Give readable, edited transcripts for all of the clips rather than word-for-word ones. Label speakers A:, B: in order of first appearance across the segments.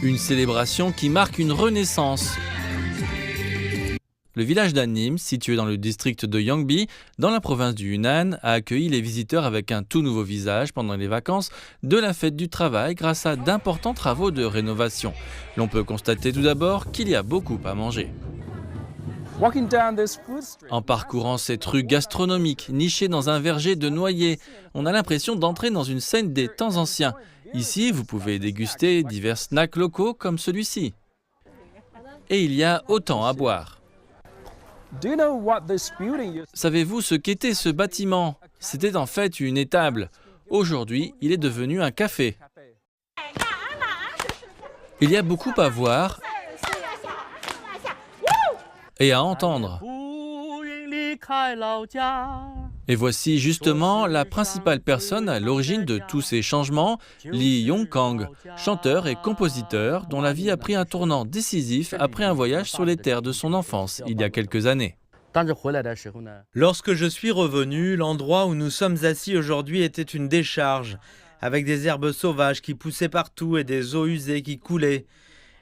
A: Une célébration qui marque une renaissance. Le village d'Annim, situé dans le district de Yangbi, dans la province du Yunnan, a accueilli les visiteurs avec un tout nouveau visage pendant les vacances de la fête du travail grâce à d'importants travaux de rénovation. L'on peut constater tout d'abord qu'il y a beaucoup à manger. En parcourant cette rue gastronomique, nichée dans un verger de noyers, on a l'impression d'entrer dans une scène des temps anciens. Ici, vous pouvez déguster divers snacks locaux comme celui-ci. Et il y a autant à boire. Savez-vous ce qu'était ce bâtiment? C'était en fait une étable. Aujourd'hui, il est devenu un café. Il y a beaucoup à voir et à entendre. Et voici justement la principale personne à l'origine de tous ces changements, Lee Yong-kang, chanteur et compositeur dont la vie a pris un tournant décisif après un voyage sur les terres de son enfance il y a quelques années.
B: Lorsque je suis revenu, l'endroit où nous sommes assis aujourd'hui était une décharge, avec des herbes sauvages qui poussaient partout et des eaux usées qui coulaient.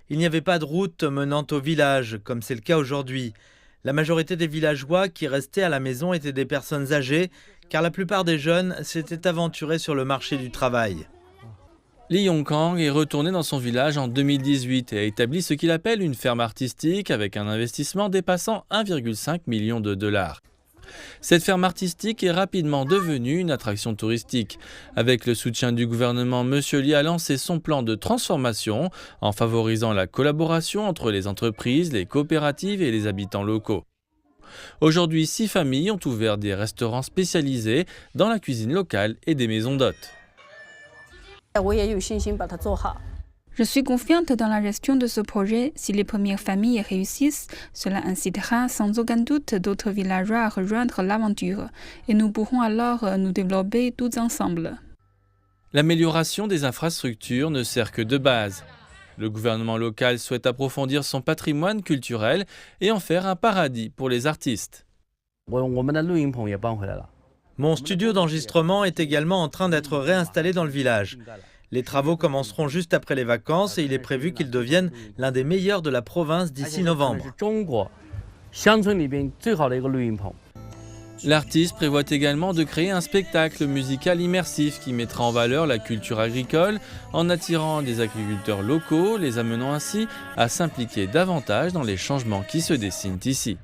B: Il n'y avait pas de route menant au village, comme c'est le cas aujourd'hui. La majorité des villageois qui restaient à la maison étaient des personnes âgées, car la plupart des jeunes s'étaient aventurés sur le marché du travail.
A: Lee Yong-kang est retourné dans son village en 2018 et a établi ce qu'il appelle une ferme artistique avec un investissement dépassant 1,5 million de dollars. Cette ferme artistique est rapidement devenue une attraction touristique. Avec le soutien du gouvernement, M. Lee a lancé son plan de transformation en favorisant la collaboration entre les entreprises, les coopératives et les habitants locaux. Aujourd'hui, 6 familles ont ouvert des restaurants spécialisés dans la cuisine locale et des maisons d'hôtes.
C: Je suis confiante dans la gestion de ce projet. Si les premières familles réussissent, cela incitera sans aucun doute d'autres villageois à rejoindre l'aventure. Et nous pourrons alors nous développer tous ensemble.
A: L'amélioration des infrastructures ne sert que de base. Le gouvernement local souhaite approfondir son patrimoine culturel et en faire un paradis pour les artistes.
B: Mon studio d'enregistrement est également en train d'être réinstallé dans le village. Les travaux commenceront juste après les vacances et il est prévu qu'ils deviennent l'un des meilleurs de la province d'ici novembre.
A: L'artiste prévoit également de créer un spectacle musical immersif qui mettra en valeur la culture agricole en attirant des agriculteurs locaux, les amenant ainsi à s'impliquer davantage dans les changements qui se dessinent ici.